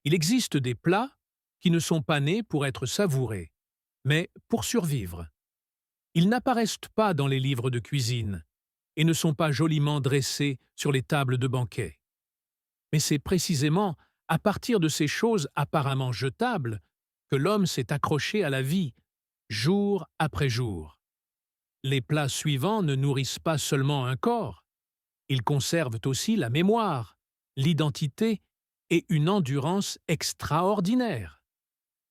Il existe des plats qui ne sont pas nés pour être savourés, mais pour survivre. Ils n'apparaissent pas dans les livres de cuisine et ne sont pas joliment dressés sur les tables de banquet. Mais c'est précisément à partir de ces choses apparemment jetables que l'homme s'est accroché à la vie, jour après jour. Les plats suivants ne nourrissent pas seulement un corps, ils conservent aussi la mémoire, l'identité et une endurance extraordinaire.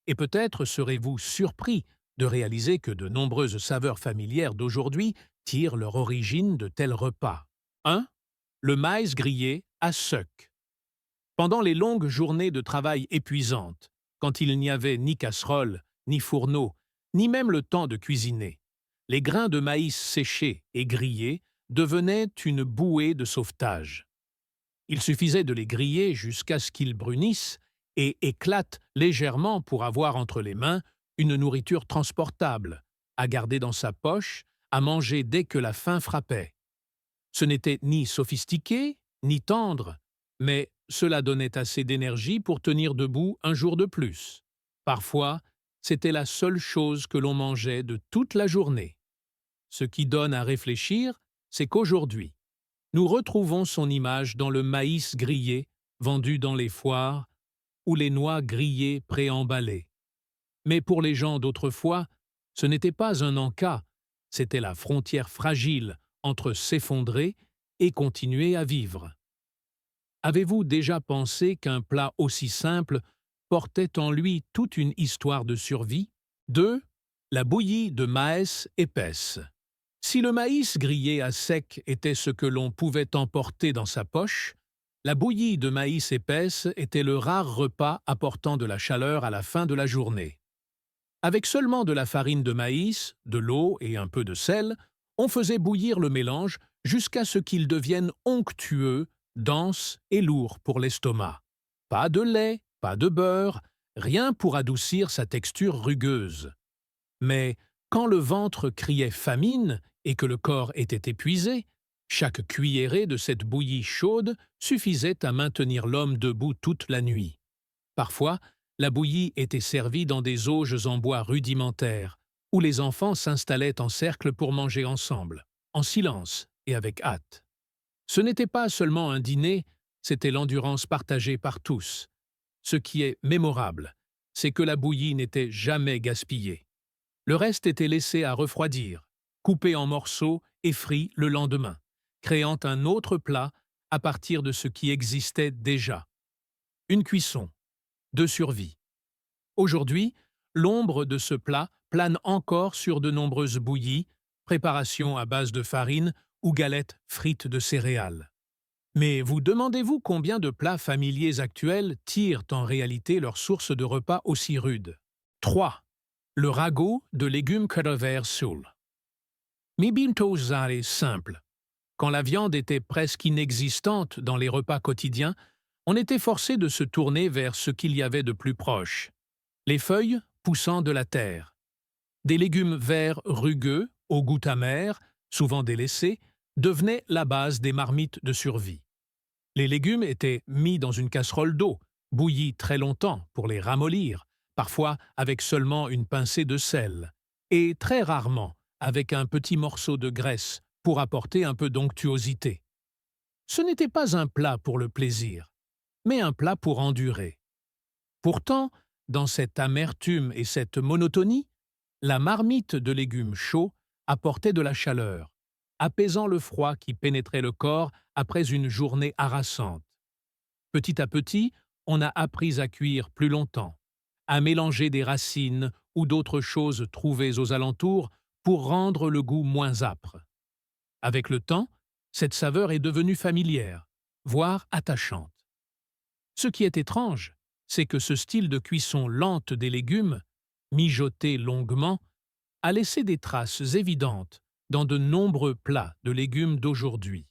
Et peut-être serez-vous surpris de réaliser que de nombreuses saveurs familières d'aujourd'hui tirent leur origine de tels repas. 1. Le maïs grillé à suck. Pendant les longues journées de travail épuisantes, quand il n'y avait ni casserole, ni fourneau, ni même le temps de cuisiner, les grains de maïs séchés et grillés devenaient une bouée de sauvetage. Il suffisait de les griller jusqu'à ce qu'ils brunissent et éclatent légèrement pour avoir entre les mains une nourriture transportable, à garder dans sa poche, à manger dès que la faim frappait. Ce n'était ni sophistiqué, ni tendre, mais cela donnait assez d'énergie pour tenir debout un jour de plus. Parfois, c'était la seule chose que l'on mangeait de toute la journée. Ce qui donne à réfléchir, c'est qu'aujourd'hui, nous retrouvons son image dans le maïs grillé vendu dans les foires ou les noix grillées préemballées. Mais pour les gens d'autrefois, ce n'était pas un encas, c'était la frontière fragile entre s'effondrer et continuer à vivre. Avez-vous déjà pensé qu'un plat aussi simple portait en lui toute une histoire de survie? 2. La bouillie de maïs épaisse. Si le maïs grillé à sec était ce que l'on pouvait emporter dans sa poche, la bouillie de maïs épaisse était le rare repas apportant de la chaleur à la fin de la journée. Avec seulement de la farine de maïs, de l'eau et un peu de sel, on faisait bouillir le mélange jusqu'à ce qu'il devienne onctueux, dense et lourd pour l'estomac. Pas de lait, pas de beurre, rien pour adoucir sa texture rugueuse. Mais quand le ventre criait famine et que le corps était épuisé, chaque cuillerée de cette bouillie chaude suffisait à maintenir l'homme debout toute la nuit. Parfois, la bouillie était servie dans des auges en bois rudimentaires, où les enfants s'installaient en cercle pour manger ensemble, en silence et avec hâte. Ce n'était pas seulement un dîner, c'était l'endurance partagée par tous. Ce qui est mémorable, c'est que la bouillie n'était jamais gaspillée. Le reste était laissé à refroidir, coupé en morceaux et frit le lendemain, créant un autre plat à partir de ce qui existait déjà. Une cuisson, de survie. Aujourd'hui, l'ombre de ce plat plane encore sur de nombreuses bouillies, préparations à base de farine ou galettes frites de céréales. Mais vous demandez-vous combien de plats familiers actuels tirent en réalité leur source de repas aussi rude? 3. Le ragoût de légumes cutter sul. Mi binto usare simple. Quand la viande était presque inexistante dans les repas quotidiens, on était forcé de se tourner vers ce qu'il y avait de plus proche. Les feuilles poussant de la terre. Des légumes verts rugueux, au goût amer, souvent délaissés, devenaient la base des marmites de survie. Les légumes étaient mis dans une casserole d'eau, bouillie très longtemps pour les ramollir, parfois avec seulement une pincée de sel, et très rarement avec un petit morceau de graisse pour apporter un peu d'onctuosité. Ce n'était pas un plat pour le plaisir, mais un plat pour endurer. Pourtant, dans cette amertume et cette monotonie, la marmite de légumes chauds apportait de la chaleur, apaisant le froid qui pénétrait le corps après une journée harassante. Petit à petit, on a appris à cuire plus longtemps, à mélanger des racines ou d'autres choses trouvées aux alentours pour rendre le goût moins âpre. Avec le temps, cette saveur est devenue familière, voire attachante. Ce qui est étrange, c'est que ce style de cuisson lente des légumes, mijotés longuement, a laissé des traces évidentes dans de nombreux plats de légumes d'aujourd'hui,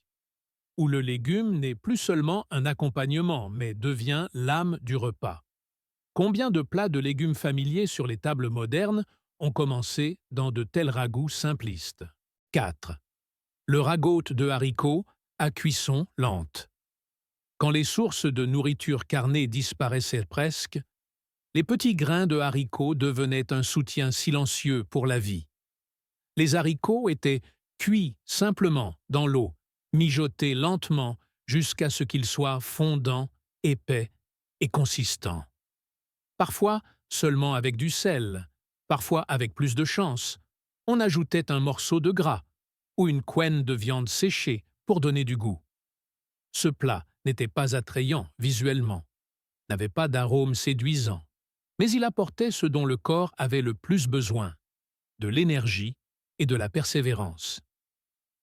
où le légume n'est plus seulement un accompagnement, mais devient l'âme du repas. Combien de plats de légumes familiers sur les tables modernes ont commencé dans de tels ragoûts simplistes? 4. Le ragoût de haricots à cuisson lente. Quand les sources de nourriture carnée disparaissaient presque, les petits grains de haricots devenaient un soutien silencieux pour la vie. Les haricots étaient cuits simplement dans l'eau, mijotés lentement jusqu'à ce qu'ils soient fondants, épais et consistants. Parfois seulement avec du sel, parfois avec plus de chance. On ajoutait un morceau de gras ou une couenne de viande séchée pour donner du goût. Ce plat n'était pas attrayant visuellement, n'avait pas d'arôme séduisant, mais il apportait ce dont le corps avait le plus besoin, de l'énergie et de la persévérance.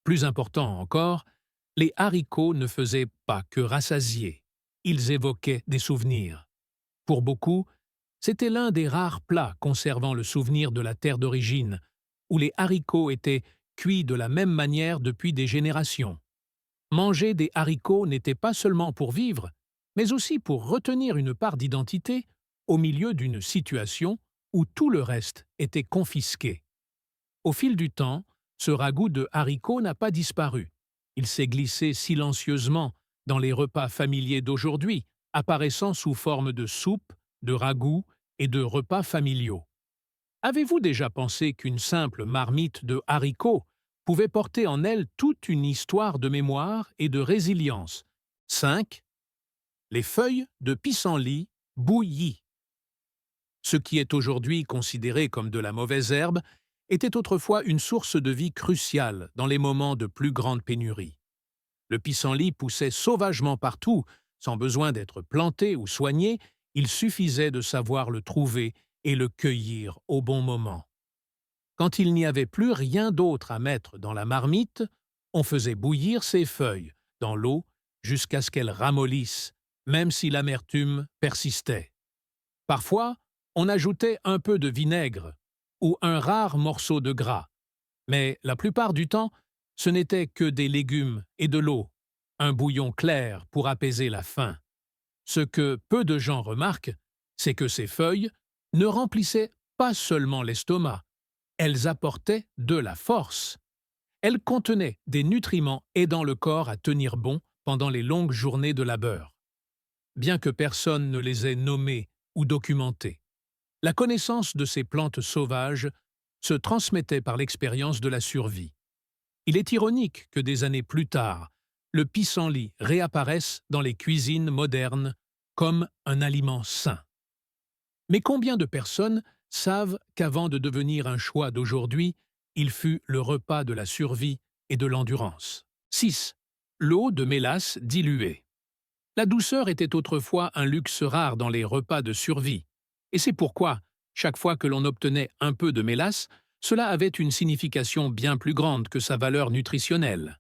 Plus important encore, les haricots ne faisaient pas que rassasier, ils évoquaient des souvenirs. Pour beaucoup, c'était l'un des rares plats conservant le souvenir de la terre d'origine, où les haricots étaient cuits de la même manière depuis des générations. Manger des haricots n'était pas seulement pour vivre, mais aussi pour retenir une part d'identité au milieu d'une situation où tout le reste était confisqué. Au fil du temps, ce ragoût de haricots n'a pas disparu. Il s'est glissé silencieusement dans les repas familiers d'aujourd'hui, apparaissant sous forme de soupe, de ragoût et de repas familiaux. Avez-vous déjà pensé qu'une simple marmite de haricots pouvait porter en elle toute une histoire de mémoire et de résilience? 5. Les feuilles de pissenlit bouillies. Ce qui est aujourd'hui considéré comme de la mauvaise herbe était autrefois une source de vie cruciale dans les moments de plus grande pénurie. Le pissenlit poussait sauvagement partout, sans besoin d'être planté ou soigné, il suffisait de savoir le trouver et le cueillir au bon moment. Quand il n'y avait plus rien d'autre à mettre dans la marmite, on faisait bouillir ses feuilles dans l'eau jusqu'à ce qu'elles ramollissent, même si l'amertume persistait. Parfois, on ajoutait un peu de vinaigre ou un rare morceau de gras, mais la plupart du temps, ce n'était que des légumes et de l'eau, un bouillon clair pour apaiser la faim. Ce que peu de gens remarquent, c'est que ces feuilles ne remplissaient pas seulement l'estomac, elles apportaient de la force. Elles contenaient des nutriments aidant le corps à tenir bon pendant les longues journées de labeur. Bien que personne ne les ait nommées ou documentées, la connaissance de ces plantes sauvages se transmettait par l'expérience de la survie. Il est ironique que des années plus tard, le pissenlit réapparaisse dans les cuisines modernes comme un aliment sain. Mais combien de personnes savent qu'avant de devenir un choix d'aujourd'hui, il fut le repas de la survie et de l'endurance? 6. L'eau de mélasse diluée. La douceur était autrefois un luxe rare dans les repas de survie, et c'est pourquoi, chaque fois que l'on obtenait un peu de mélasse, cela avait une signification bien plus grande que sa valeur nutritionnelle.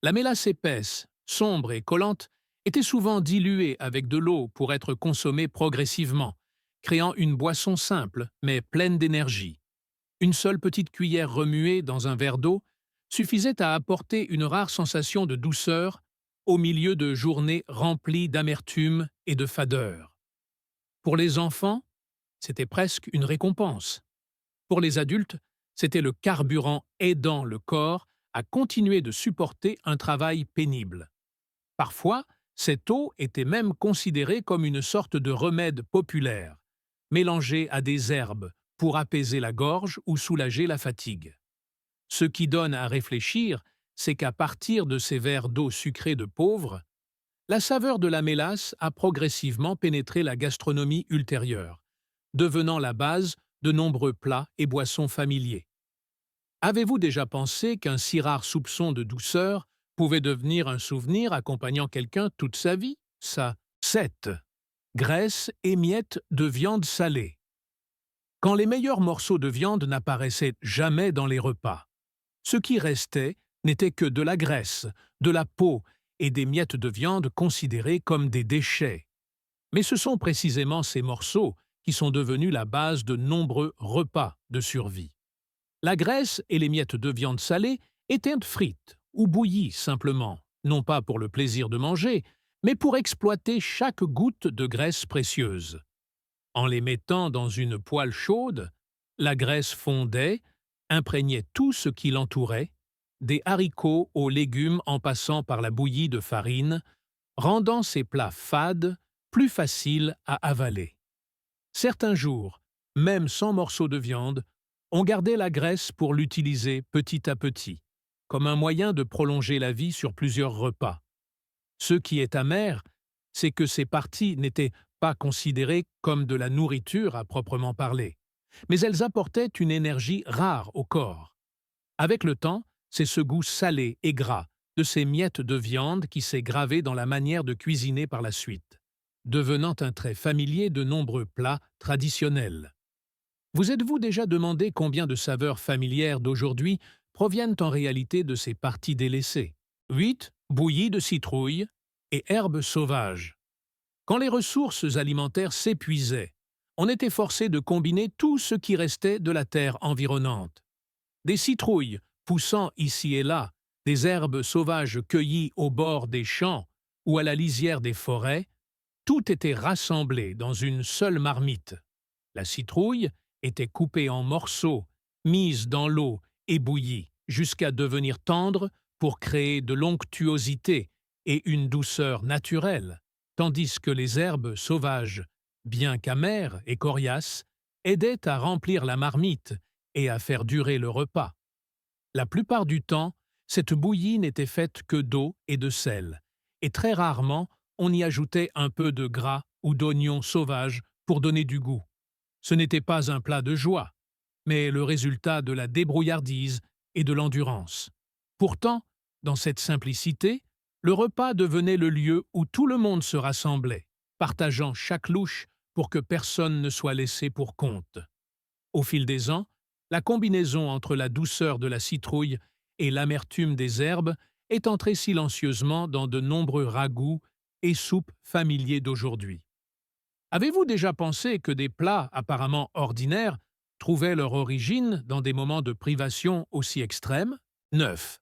La mélasse épaisse, sombre et collante était souvent diluée avec de l'eau pour être consommée progressivement, créant une boisson simple mais pleine d'énergie. Une seule petite cuillère remuée dans un verre d'eau suffisait à apporter une rare sensation de douceur au milieu de journées remplies d'amertume et de fadeur. Pour les enfants, c'était presque une récompense. Pour les adultes, c'était le carburant aidant le corps à continuer de supporter un travail pénible. Parfois, cette eau était même considérée comme une sorte de remède populaire, mélangé à des herbes pour apaiser la gorge ou soulager la fatigue. Ce qui donne à réfléchir, c'est qu'à partir de ces verres d'eau sucrée de pauvres, la saveur de la mélasse a progressivement pénétré la gastronomie ultérieure, devenant la base de nombreux plats et boissons familiers. Avez-vous déjà pensé qu'un si rare soupçon de douceur pouvait devenir un souvenir accompagnant quelqu'un toute sa vie? Ça. 7. Graisse et miettes de viande salée. Quand les meilleurs morceaux de viande n'apparaissaient jamais dans les repas, ce qui restait n'était que de la graisse, de la peau et des miettes de viande considérées comme des déchets. Mais ce sont précisément ces morceaux qui sont devenus la base de nombreux repas de survie. La graisse et les miettes de viande salée étaient frites ou bouillies simplement, non pas pour le plaisir de manger, mais pour exploiter chaque goutte de graisse précieuse. En les mettant dans une poêle chaude, la graisse fondait, imprégnait tout ce qui l'entourait, des haricots aux légumes en passant par la bouillie de farine, rendant ces plats fades plus faciles à avaler. Certains jours, même sans morceaux de viande, on gardait la graisse pour l'utiliser petit à petit, comme un moyen de prolonger la vie sur plusieurs repas. Ce qui est amer, c'est que ces parties n'étaient pas considérées comme de la nourriture à proprement parler, mais elles apportaient une énergie rare au corps. Avec le temps, c'est ce goût salé et gras de ces miettes de viande qui s'est gravé dans la manière de cuisiner par la suite, devenant un trait familier de nombreux plats traditionnels. Vous êtes-vous déjà demandé combien de saveurs familières d'aujourd'hui proviennent en réalité de ces parties délaissées? 8. Bouillie de citrouille et herbes sauvages. Quand les ressources alimentaires s'épuisaient, on était forcé de combiner tout ce qui restait de la terre environnante. Des citrouilles poussant ici et là, des herbes sauvages cueillies au bord des champs ou à la lisière des forêts, tout était rassemblé dans une seule marmite. La citrouille était coupée en morceaux, mise dans l'eau et bouillie jusqu'à devenir tendre pour créer de l'onctuosité et une douceur naturelle, tandis que les herbes sauvages, bien qu'amères et coriaces, aidaient à remplir la marmite et à faire durer le repas. La plupart du temps, cette bouillie n'était faite que d'eau et de sel, et très rarement on y ajoutait un peu de gras ou d'oignons sauvages pour donner du goût. Ce n'était pas un plat de joie, mais le résultat de la débrouillardise et de l'endurance. Pourtant, dans cette simplicité, le repas devenait le lieu où tout le monde se rassemblait, partageant chaque louche pour que personne ne soit laissé pour compte. Au fil des ans, la combinaison entre la douceur de la citrouille et l'amertume des herbes est entrée silencieusement dans de nombreux ragoûts et soupes familiers d'aujourd'hui. Avez-vous déjà pensé que des plats apparemment ordinaires trouvaient leur origine dans des moments de privation aussi extrêmes? 9.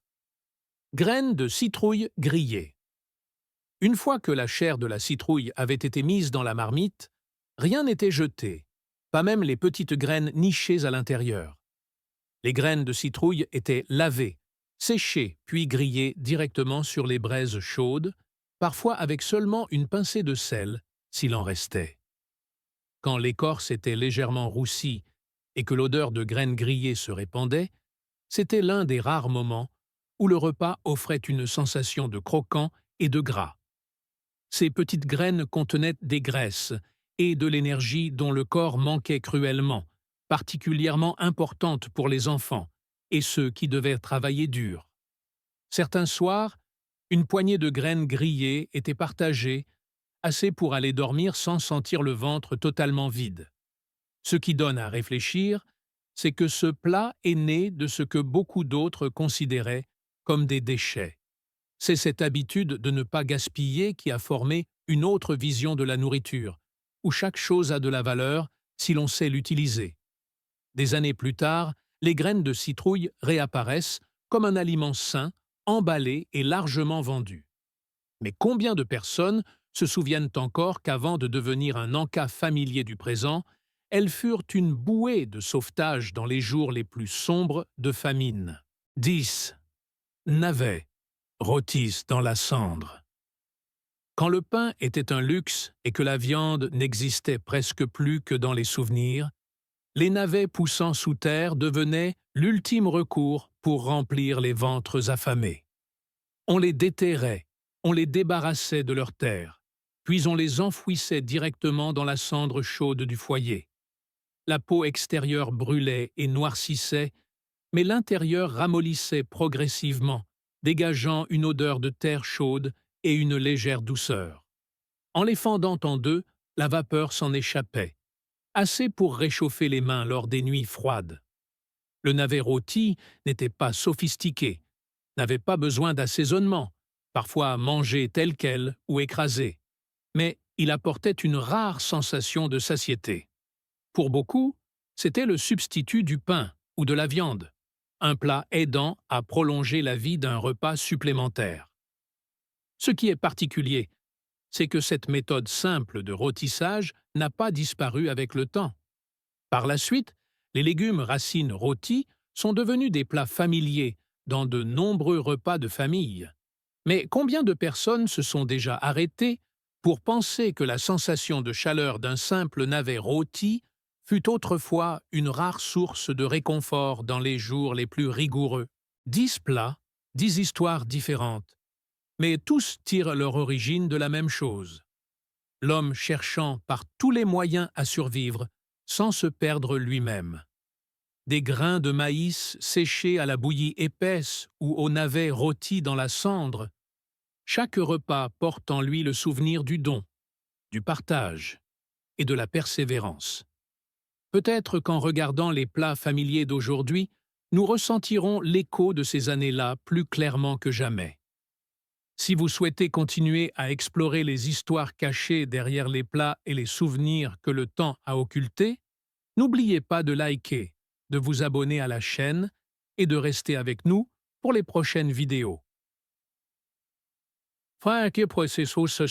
Graines de citrouille grillées. Une fois que la chair de la citrouille avait été mise dans la marmite, rien n'était jeté, pas même les petites graines nichées à l'intérieur. Les graines de citrouille étaient lavées, séchées puis grillées directement sur les braises chaudes, parfois avec seulement une pincée de sel, s'il en restait. Quand l'écorce était légèrement roussie et que l'odeur de graines grillées se répandait, c'était l'un des rares moments où le repas offrait une sensation de croquant et de gras. Ces petites graines contenaient des graisses et de l'énergie dont le corps manquait cruellement, particulièrement importante pour les enfants et ceux qui devaient travailler dur. Certains soirs, une poignée de graines grillées était partagée, assez pour aller dormir sans sentir le ventre totalement vide. Ce qui donne à réfléchir, c'est que ce plat est né de ce que beaucoup d'autres considéraient comme des déchets. C'est cette habitude de ne pas gaspiller qui a formé une autre vision de la nourriture, où chaque chose a de la valeur si l'on sait l'utiliser. Des années plus tard, les graines de citrouille réapparaissent comme un aliment sain, emballé et largement vendu. Mais combien de personnes se souviennent encore qu'avant de devenir un encas familier du présent, elles furent une bouée de sauvetage dans les jours les plus sombres de famine? 10. Navets, rôtis dans la cendre. Quand le pain était un luxe et que la viande n'existait presque plus que dans les souvenirs, les navets poussant sous terre devenaient l'ultime recours pour remplir les ventres affamés. On les déterrait, on les débarrassait de leur terre, puis on les enfouissait directement dans la cendre chaude du foyer. La peau extérieure brûlait et noircissait, mais l'intérieur ramollissait progressivement, dégageant une odeur de terre chaude et une légère douceur. En les fendant en deux, la vapeur s'en échappait, assez pour réchauffer les mains lors des nuits froides. Le navet rôti n'était pas sophistiqué, n'avait pas besoin d'assaisonnement, parfois mangé tel quel ou écrasé, mais il apportait une rare sensation de satiété. Pour beaucoup, c'était le substitut du pain ou de la viande, un plat aidant à prolonger la vie d'un repas supplémentaire. Ce qui est particulier, c'est que cette méthode simple de rôtissage n'a pas disparu avec le temps. Par la suite, les légumes racines rôtis sont devenus des plats familiers dans de nombreux repas de famille. Mais combien de personnes se sont déjà arrêtées pour penser que la sensation de chaleur d'un simple navet rôti fut autrefois une rare source de réconfort dans les jours les plus rigoureux? 10 plats, 10 histoires différentes, mais tous tirent leur origine de la même chose. L'homme cherchant par tous les moyens à survivre sans se perdre lui-même. Des grains de maïs séchés à la bouillie épaisse ou au navet rôti dans la cendre, chaque repas porte en lui le souvenir du don, du partage et de la persévérance. Peut-être qu'en regardant les plats familiers d'aujourd'hui, nous ressentirons l'écho de ces années-là plus clairement que jamais. Si vous souhaitez continuer à explorer les histoires cachées derrière les plats et les souvenirs que le temps a occultés, n'oubliez pas de liker, de vous abonner à la chaîne et de rester avec nous pour les prochaines vidéos. Frère qui processus